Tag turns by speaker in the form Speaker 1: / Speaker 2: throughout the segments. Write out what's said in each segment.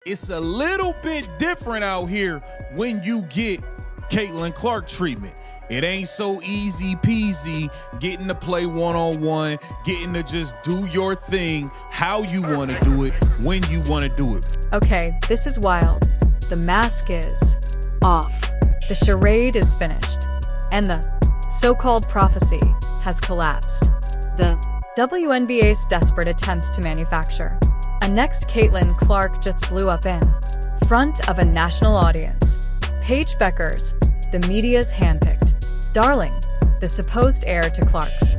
Speaker 1: It's a little bit different out here when you get Caitlin Clark treatment. It ain't so easy peasy getting to play one-on-one, getting to just do your thing how you want to do it, when you want to do it.
Speaker 2: Okay, this is wild. The mask is off. The charade is finished. And the so-called prophecy has collapsed. The WNBA's desperate attempt to manufacture a next Caitlin Clark just blew up in front of a national audience. Paige Bueckers, the media's handpicked darling, the supposed heir to Clark's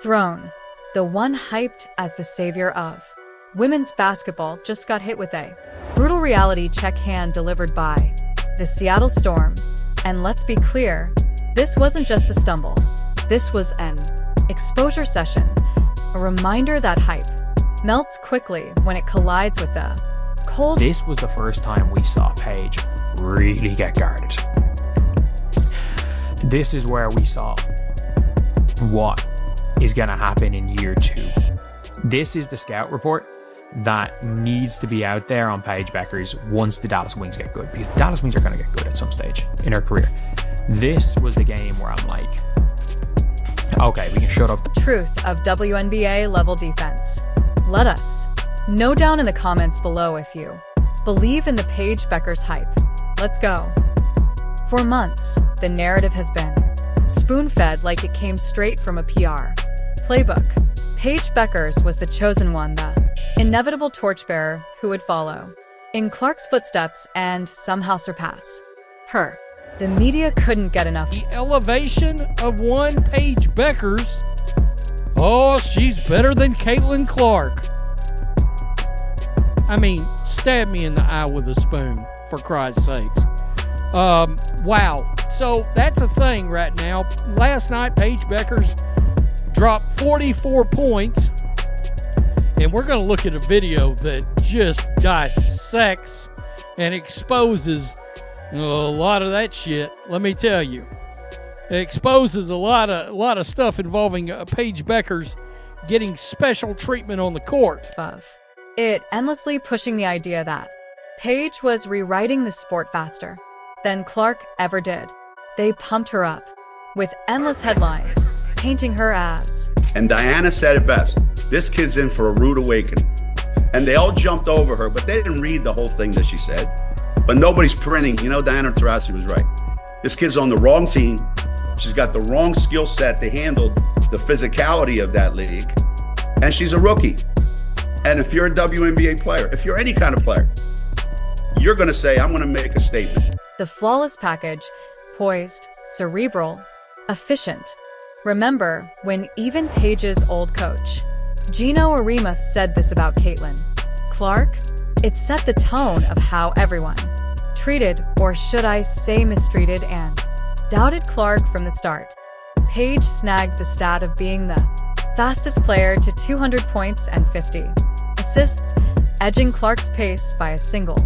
Speaker 2: throne, the one hyped as the savior of women's basketball, just got hit with a brutal reality check hand delivered by the Seattle Storm. And let's be clear, this wasn't just a stumble. This was an exposure session, a reminder that hype melts quickly when it collides with the cold.
Speaker 3: This was the first time we saw Paige really get guarded. This is where we saw what is going to happen in year 2. This is the scout report that needs to be out there on Paige Bueckers once the Dallas Wings get good, because Dallas Wings are going to get good at some stage in her career. This was the game where I'm like, okay, we can shut up.
Speaker 2: Truth of WNBA level defense. Let us know down in the comments below if you believe in the Paige Bueckers hype. Let's go. For months, the narrative has been spoon-fed like it came straight from a PR playbook. Paige Bueckers was the chosen one, the inevitable torchbearer who would follow in Clark's footsteps and somehow surpass her. The media couldn't get enough.
Speaker 4: The elevation of one Paige Bueckers. Oh, she's better than Caitlin Clark. I mean, stab me in the eye with a spoon, for Christ's sakes. Wow. So that's a thing right now. Last night, Paige Bueckers dropped 44 points. And we're going to look at a video that just dissects and exposes a lot of that shit. Let me tell you. It exposes a lot of stuff involving Paige Bueckers getting special treatment on the court.
Speaker 2: It endlessly pushing the idea that Paige was rewriting the sport faster than Clark ever did. They pumped her up with endless headlines, painting her as...
Speaker 5: And Diana said it best. This kid's in for a rude awakening. And they all jumped over her, but they didn't read the whole thing that she said. But nobody's printing. You know, Diana Taurasi was right. This kid's on the wrong team. She's got the wrong skill set to handle the physicality of that league. And she's a rookie. And if you're a WNBA player, if you're any kind of player, you're going to say, I'm going to make a statement.
Speaker 2: The flawless package, poised, cerebral, efficient. Remember when even Paige's old coach, Gino Arimuth, said this about Caitlin Clark? It set the tone of how everyone treated, or should I say mistreated, and doubted Clark from the start. Paige snagged the stat of being the fastest player to 200 points and 50 assists, edging Clark's pace by a single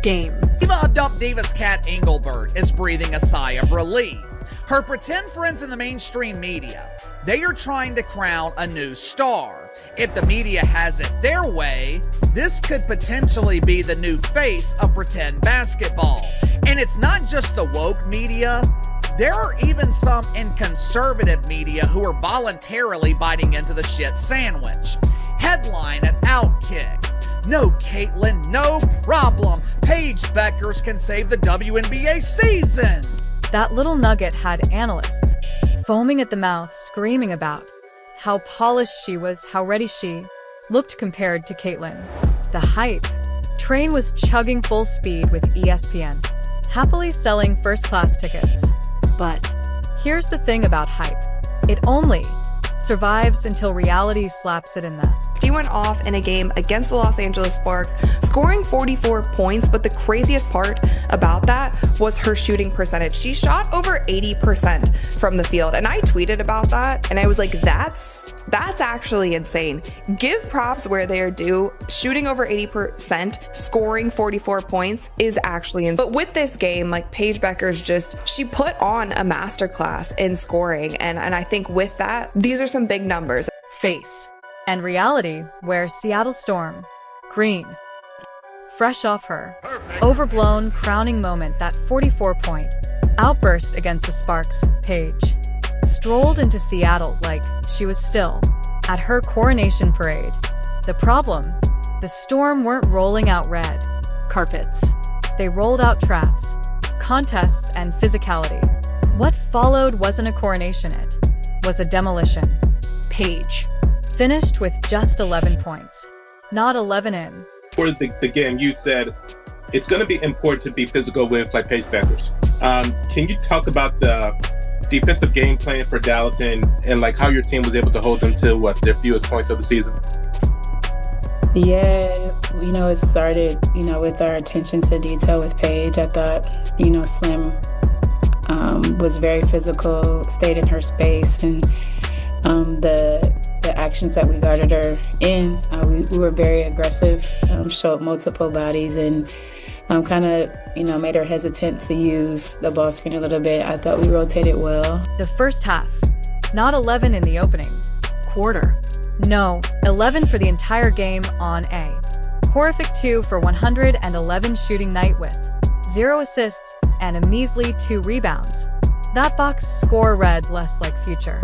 Speaker 2: game.
Speaker 6: Diva of Dump Divas Kat Engelbert is breathing a sigh of relief. Her pretend friends in the mainstream media, they are trying to crown a new star. If the media has it their way, this could potentially be the new face of pretend basketball. And it's not just the woke media. There are even some in conservative media who are voluntarily biting into the shit sandwich. Headline at Outkick. No, Caitlin, no problem. Paige Bueckers can save the WNBA season.
Speaker 2: That little nugget had analysts foaming at the mouth, screaming about how polished she was, how ready she looked compared to Caitlin. The hype train was chugging full speed with ESPN happily selling first-class tickets. But here's the thing about hype. It only survives until reality slaps it in the...
Speaker 7: She went off in a game against the Los Angeles Sparks, scoring 44 points, but the craziest part about that was her shooting percentage. She shot over 80% from the field, and I tweeted about that, and I was like, that's actually insane. Give props where they are due. Shooting over 80%, scoring 44 points is actually insane. But with this game, like, Paige Bueckers she put on a masterclass in scoring, and I think with that, these are some big numbers.
Speaker 2: Face and reality, where Seattle Storm, green, fresh off her overblown crowning moment, that 44-point outburst against the Sparks, Paige strolled into Seattle like she was still at her coronation parade. The problem? The Storm weren't rolling out red carpets. They rolled out traps, contests, and physicality. What followed wasn't a coronation, it was a demolition. Paige finished with just 11 points, not 11 in.
Speaker 8: For the game, you said it's going to be important to be physical with like Paige Bueckers. Can you talk about the defensive game plan for Dallas and like how your team was able to hold them to their fewest points of the season?
Speaker 9: Yeah, it started, with our attention to detail with Paige. I thought, Slim was very physical, stayed in her space, and the actions that we guarded her in, we were very aggressive, showed multiple bodies, and kind of, made her hesitant to use the ball screen a little bit. I thought we rotated well.
Speaker 2: The first half, not 11 in the opening quarter. No, 11 for the entire game on a horrific 2 for 111 shooting night with 0 assists and a measly 2 rebounds. That box score read less like future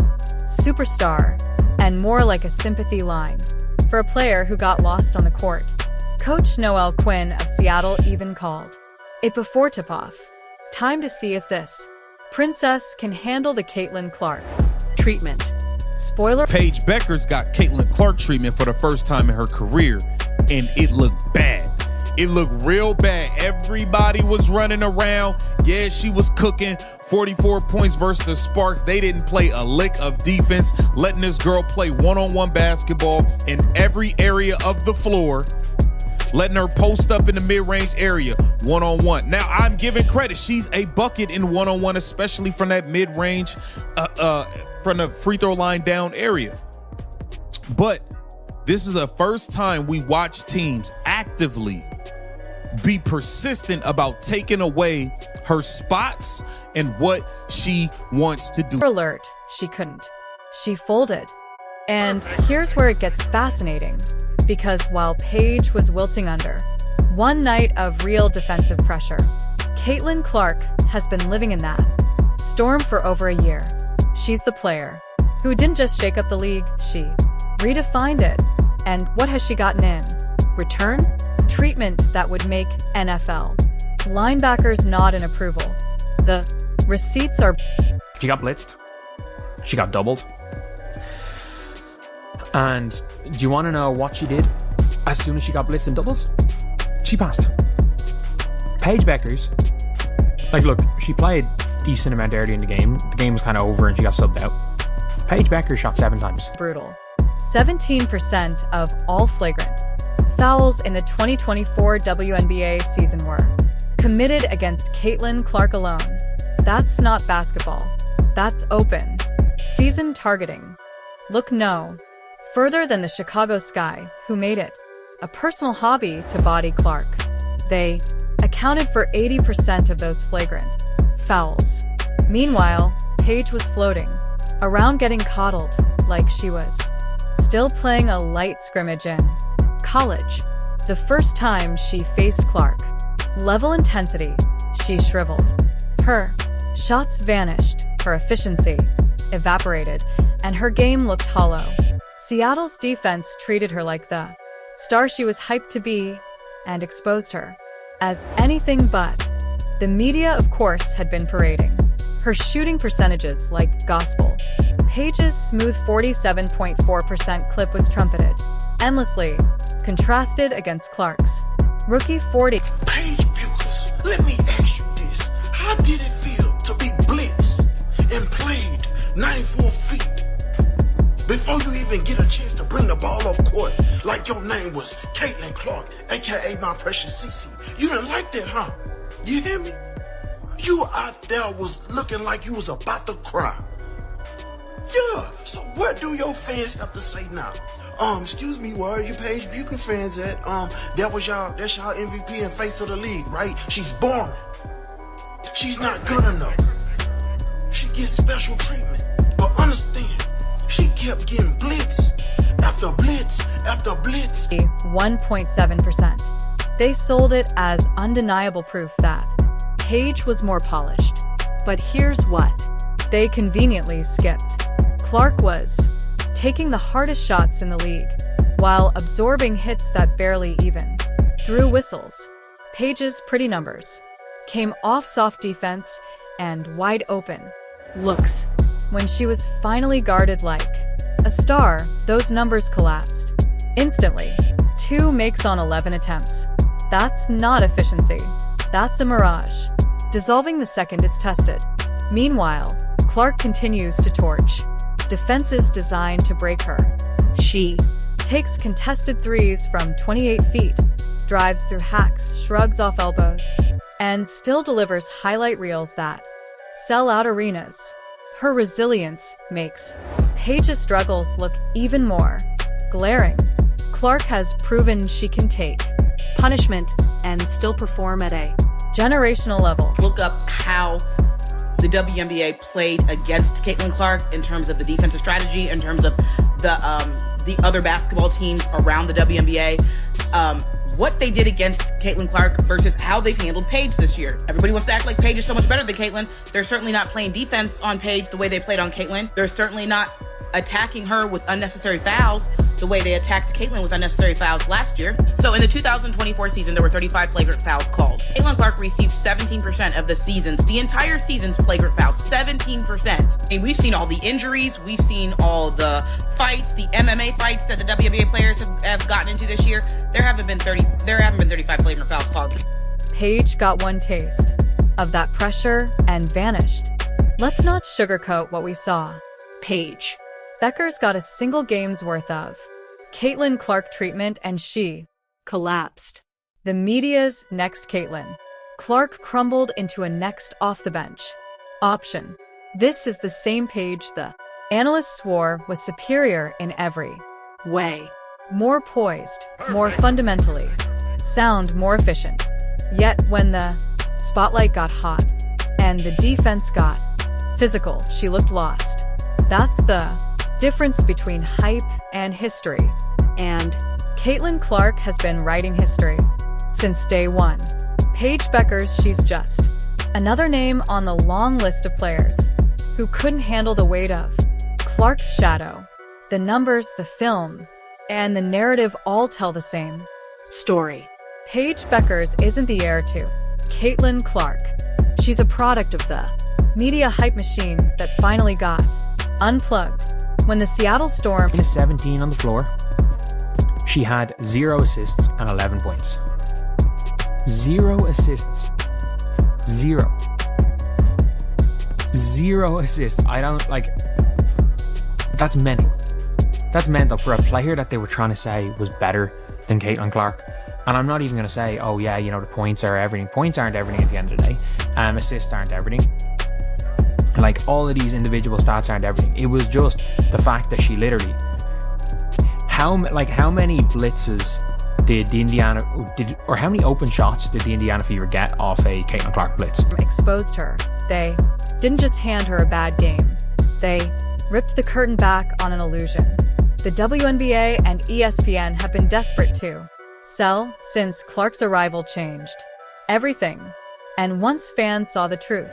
Speaker 2: superstar and more like a sympathy line for a player who got lost on the court. Coach Noel Quinn of Seattle even called it before tip-off. Time to see if this princess can handle the Caitlin Clark treatment. Spoiler:
Speaker 1: Paige Bueckers got Caitlin Clark treatment for the first time in her career, and it looked bad. It looked real bad. Everybody was running around. Yeah, she was cooking. 44 points versus the Sparks. They didn't play a lick of defense, letting this girl play one-on-one basketball in every area of the floor, letting her post up in the mid-range area one-on-one. Now, I'm giving credit. She's a bucket in one-on-one, especially from that mid-range, from the free throw line down area. But this is the first time we watch teams actively be persistent about taking away her spots and what she wants to do.
Speaker 2: Alert, she couldn't. She folded. And here's where it gets fascinating, because while Paige was wilting under one night of real defensive pressure, Caitlin Clark has been living in that storm for over a year. She's the player who didn't just shake up the league, she redefined it. And what has she gotten in return? Treatment that would make NFL linebackers nod in approval. The receipts are...
Speaker 3: She got blitzed. She got doubled. And do you want to know what she did as soon as she got blitzed and doubles? She passed. Paige Bueckers, look, she played decent amount early in the game. The game was kind of over and she got subbed out. Paige Bueckers shot 7 times.
Speaker 2: Brutal. 17% of all flagrant fouls in the 2024 WNBA season were committed against Caitlin Clark alone. That's not basketball. That's open season targeting. Look no further than the Chicago Sky, who made it a personal hobby to body Clark. They accounted for 80% of those flagrant fouls. Meanwhile, Paige was floating around getting coddled like she was still playing a light scrimmage in college. The first time she faced Clark level intensity, she shriveled. Her shots vanished, her efficiency evaporated, and her game looked hollow. Seattle's defense treated her like the star she was hyped to be and exposed her as anything but. The media, of course, had been parading her shooting percentages like gospel. Paige's smooth 47.4% clip was trumpeted endlessly, contrasted against Clark's rookie 40.
Speaker 10: Paige Bueckers, let me ask you this. How did it feel to be blitzed and played 94 feet before you even get a chance to bring the ball up court like your name was Caitlin Clark, aka my precious Cece? You didn't like that, huh? You hear me? You out there was looking like you was about to cry. Yeah, so what do your fans have to say now? Excuse me, where are you Paige Bueckers fans at? That's y'all MVP and face of the league, right? She's boring. She's not good enough. She gets special treatment. But understand, she kept getting blitz after blitz after blitz.
Speaker 2: 1.7%. They sold it as undeniable proof that Paige was more polished. But here's what they conveniently skipped. Clark was taking the hardest shots in the league, while absorbing hits that barely even threw whistles. Paige's pretty numbers came off soft defense and wide open looks. When she was finally guarded like a star, those numbers collapsed instantly. 2 makes on 11 attempts. That's not efficiency. That's a mirage, dissolving the second it's tested. Meanwhile, Clark continues to torch defenses designed to break her. She takes contested threes from 28 feet, drives through hacks, shrugs off elbows, and still delivers highlight reels that sell out arenas. Her resilience makes Paige's struggles look even more glaring. Clark has proven she can take punishment and still perform at a generational level.
Speaker 11: Look up how the WNBA played against Caitlin Clark in terms of the defensive strategy, in terms of the other basketball teams around the WNBA. What they did against Caitlin Clark versus how they've handled Paige this year. Everybody wants to act like Paige is so much better than Caitlin. They're certainly not playing defense on Paige the way they played on Caitlin. They're certainly not attacking her with unnecessary fouls the way they attacked Caitlin with unnecessary fouls last year. So in the 2024 season, there were 35 flagrant fouls called. Caitlin Clark received 17% of the entire season's flagrant fouls, 17%. And we've seen all the injuries, we've seen all the fights, the MMA fights that the WNBA players have gotten into this year. There haven't been 35 flagrant fouls called.
Speaker 2: Paige got one taste of that pressure and vanished. Let's not sugarcoat what we saw. Paige Bueckers got a single game's worth of Caitlin Clark treatment and she collapsed. The media's next Caitlin Clark crumbled into a next off-the-bench option. This is the same Paige the analysts swore was superior in every way. More poised, more fundamentally sound, more efficient. Yet when the spotlight got hot and the defense got physical, she looked lost. That's the difference between hype and history. And Caitlin Clark has been writing history since day one. Paige Bueckers, she's just another name on the long list of players who couldn't handle the weight of Clark's shadow. The numbers, the film, and the narrative all tell the same story. Paige Bueckers isn't the heir to Caitlin Clark. She's a product of the media hype machine that finally got unplugged when the Seattle Storm
Speaker 3: in a 17 on the floor. She had 0 assists and 11 points. 0 assists. 0 assists. I don't like. That's mental. That's mental for a player that they were trying to say was better than Caitlin Clark. And I'm not even going to say, oh yeah, you know, the points are everything. Points aren't everything at the end of the day. Assists aren't everything. Like, all of these individual stats aren't everything. It was just the fact that she literally, how many blitzes how many open shots did the Indiana Fever get off a Caitlin Clark blitz?
Speaker 2: Exposed her. They didn't just hand her a bad game. They ripped the curtain back on an illusion. The WNBA and ESPN have been desperate to sell since Clark's arrival changed everything. And once fans saw the truth,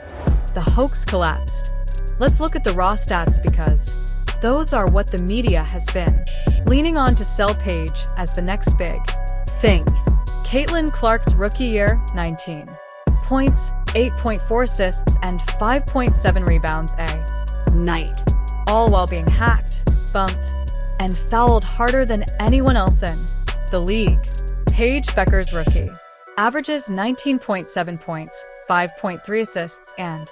Speaker 2: the hoax collapsed. Let's look at the raw stats because those are what the media has been leaning on to sell Paige as the next big thing. Caitlin Clark's rookie year, 19 points, 8.4 assists, and 5.7 rebounds a night, all while being hacked, bumped, and fouled harder than anyone else in the league. Paige Bueckers rookie averages 19.7 points, 5.3 assists, and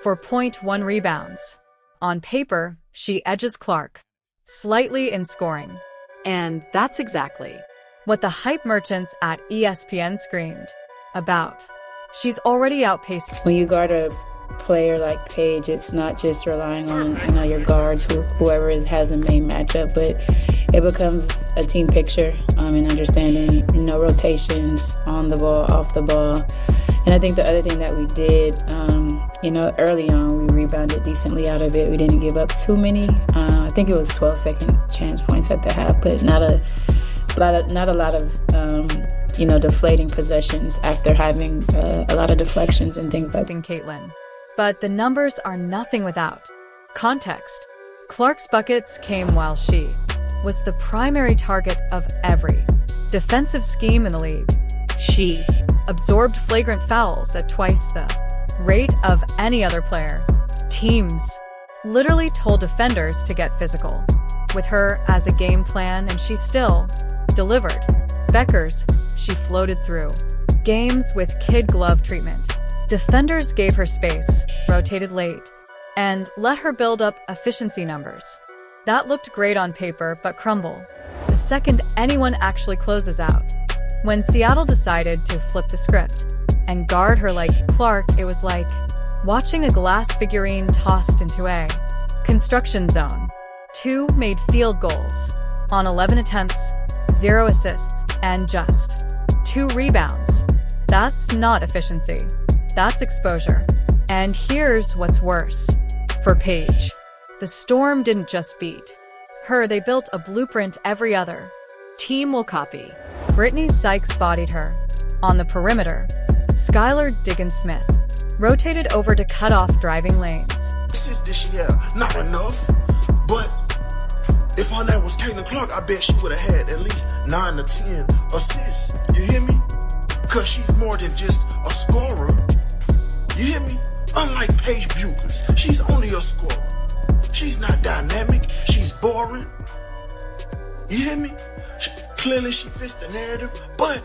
Speaker 2: 4.1 rebounds. On paper, she edges Clark slightly in scoring. And that's exactly what the hype merchants at ESPN screamed about. She's already outpaced.
Speaker 9: When you guard a player like Paige, it's not just relying on your guards, whoever has the main matchup, but it becomes a team picture and understanding, rotations on the ball, off the ball. And I think the other thing that we did, early on, we rebounded decently out of it. We didn't give up too many. I think it was 12-second chance points at the half, but not a lot of deflating possessions after having a lot of deflections and things like that.
Speaker 2: Caitlin. But the numbers are nothing without context. Clark's buckets came while she was the primary target of every defensive scheme in the league. She absorbed flagrant fouls at twice the rate of any other player. Teams literally told defenders to get physical with her as a game plan, and she still delivered. Bueckers, she floated through games with kid glove treatment. Defenders gave her space, rotated late, and let her build up efficiency numbers. That looked great on paper, but crumble the second anyone actually closes out. When Seattle decided to flip the script and guard her like Clark, it was like watching a glass figurine tossed into a construction zone. 2 made field goals on 11 attempts, 0 assists, and just 2 rebounds. That's not efficiency. That's exposure. And here's what's worse. For Paige, the Storm didn't just beat her, they built a blueprint every other team will copy. Brittany Sykes bodied her on the perimeter. Skylar Diggins-Smith rotated over to cut off driving lanes.
Speaker 10: This year, not enough, but if her name was Caitlin Clark, I bet she would have had at least 9 to 10 assists. You hear me? Because she's more than just a scorer. You hear me? Unlike Paige Bueckers, she's only a scorer. She's not dynamic. She's boring. You hear me? Clearly she fits the narrative, but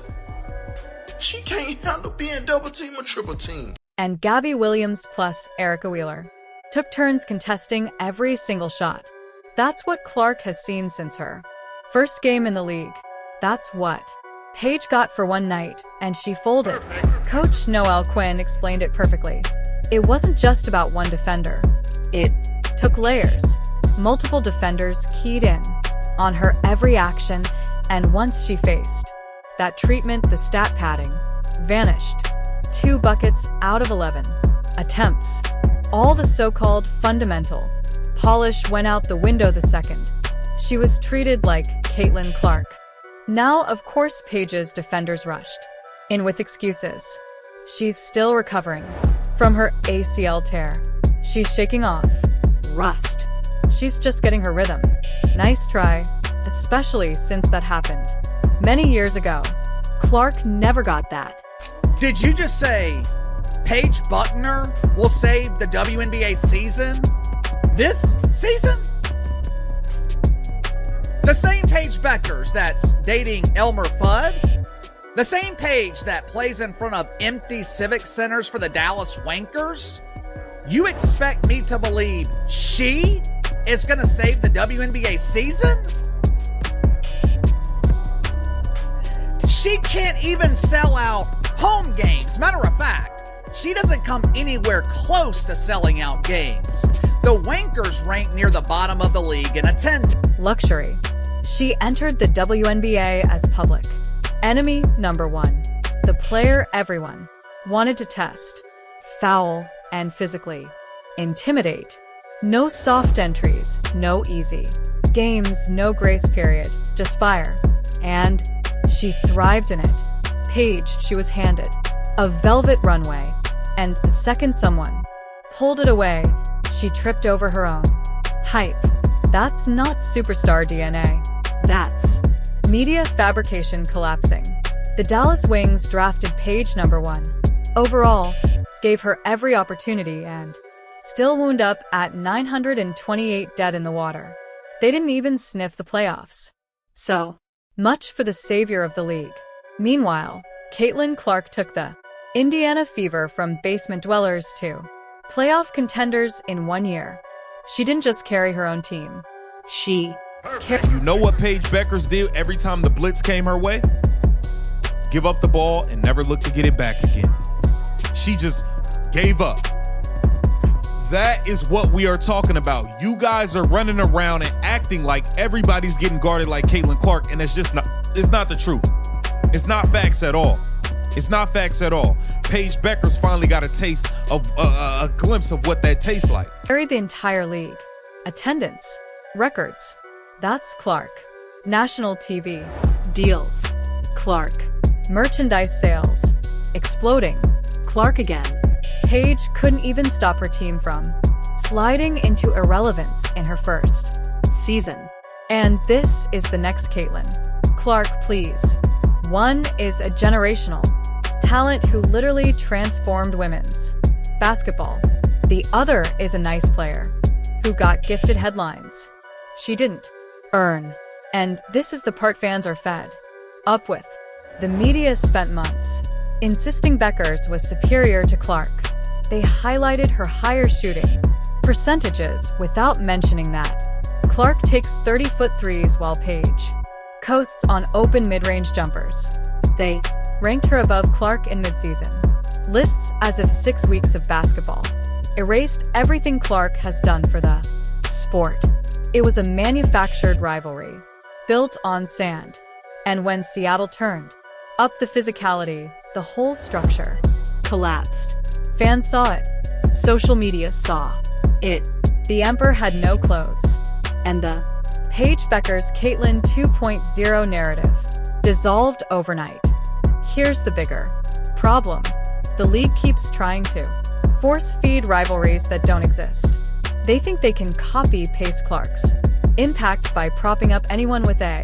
Speaker 10: she can't handle being double team or triple team.
Speaker 2: And Gabby Williams plus Erica Wheeler took turns contesting every single shot. That's what Clark has seen since her first game in the league. That's what Paige got for one night, and she folded. Coach Noel Quinn explained it perfectly. It wasn't just about one defender. It took layers. Multiple defenders keyed in on her every action, and once she faced that treatment, the stat padding vanished. 2 buckets out of 11 attempts. All the so-called fundamental polish went out the window the second she was treated like Caitlin Clark. Now, of course, Paige's defenders rushed in with excuses. She's still recovering from her ACL tear. She's shaking off rust. She's just getting her rhythm. Nice try, especially since that happened many years ago. Clark never got that.
Speaker 6: Did you just say Paige Bueckers will save the WNBA season? This season? The same Paige Bueckers that's dating Elmer Fudd? The same Paige that plays in front of empty civic centers for the Dallas Wankers? You expect me to believe she is going to save the WNBA season? She can't even sell out home games. Matter of fact, she doesn't come anywhere close to selling out games. The Wankers rank near the bottom of the league in attendance.
Speaker 2: Luxury. She entered the WNBA as public enemy number 1. The player everyone wanted to test, foul, and physically intimidate. No soft entries, no easy games, no grace period, just fire. And she thrived in it. Paige, she was handed a velvet runway, and the second someone pulled it away, she tripped over her own hype. That's not superstar DNA. That's media fabrication collapsing. The Dallas Wings drafted Paige number 1 overall, gave her every opportunity, and still wound up at 928 dead in the water. They didn't even sniff the playoffs. So much for the savior of the league. Meanwhile, Caitlin Clark took the Indiana fever from basement dwellers to playoff contenders in 1 year. She didn't just carry her own team. She carried.
Speaker 1: You know what Paige Bueckers did every time the blitz came her way? Give up the ball and never look to get it back again. She just gave up. That is what we are talking about. You guys are running around and acting like everybody's getting guarded like Caitlin Clark, and it's not the truth. It's not facts at all. It's not facts at all. Paige Bueckers finally got a taste of a glimpse of what that tastes like.
Speaker 2: Carried the entire league. Attendance, records. That's Clark. National TV deals. Clark. Merchandise sales exploding. Clark again. Paige couldn't even stop her team from sliding into irrelevance in her first season. And this is the next Caitlin Clark, please. One is a generational talent who literally transformed women's basketball. The other is a nice player who got gifted headlines she didn't earn. And this is the part fans are fed up with. The media spent months insisting Bueckers was superior to Clark. They highlighted her higher shooting percentages without mentioning that Clark takes 30-foot threes while Paige coasts on open mid-range jumpers. They ranked her above Clark in midseason lists as if 6 weeks of basketball erased everything Clark has done for the sport. It was a manufactured rivalry built on sand. And when Seattle turned up the physicality, the whole structure collapsed. Fans saw it. Social media saw it. The Emperor had no clothes. And the Paige Bueckers Caitlin 2.0 narrative dissolved overnight. Here's the bigger problem. The league keeps trying to force-feed rivalries that don't exist. They think they can copy-paste Clark's impact by propping up anyone with a